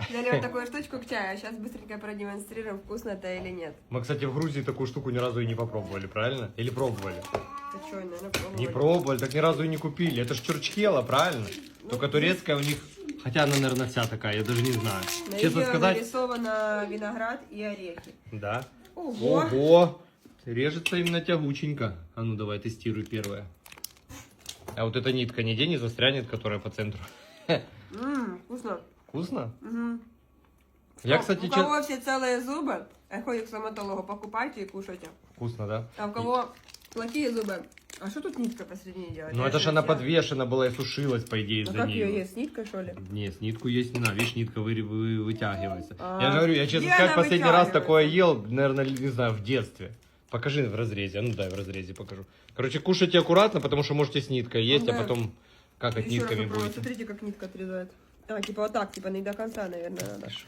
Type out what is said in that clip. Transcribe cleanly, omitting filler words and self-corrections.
Взяли вот такую штучку к чаю, а сейчас быстренько продемонстрируем, вкусно это или нет. Мы, кстати, в Грузии такую штуку ни разу и не попробовали, правильно? Или пробовали? Ты что, наверное, пробовали? Не пробовали, так ни разу и не купили. Это ж чурчхела, правильно? Только турецкая у них... Хотя она, наверное, вся такая, я даже не знаю. На Честно видео сказать... нарисовано виноград и орехи. Да. Ого! Ого! Режется именно тягученько. А ну давай, тестируй первое. А вот эта нитка нигде не застрянет, которая по центру. Вкусно. Вкусно? Угу. Я, кстати, У кого все целые зубы, ходите к стоматологу, покупайте и кушайте. Вкусно, да? А у кого плохие зубы, а что тут нитка посередине делать? Ну это же она подвешена была и сушилась, по идее, Ну за как нее. ее есть, с ниткой что ли? Нет, нитку есть не надо, видишь, нитка вытягивается. А, Я же говорю, я, честно где сказать, она последний раз вытягивается? такое ел, наверное, не знаю, в детстве. Покажи в разрезе, а ну дай в разрезе покажу. Короче, кушайте аккуратно, потому что можете с ниткой есть, Ну а да. потом какать Еще раз нитками попробуй, будете. смотрите, как нитка отрезает. А, типа вот так, типа не до конца, наверное, надо. Хорошо.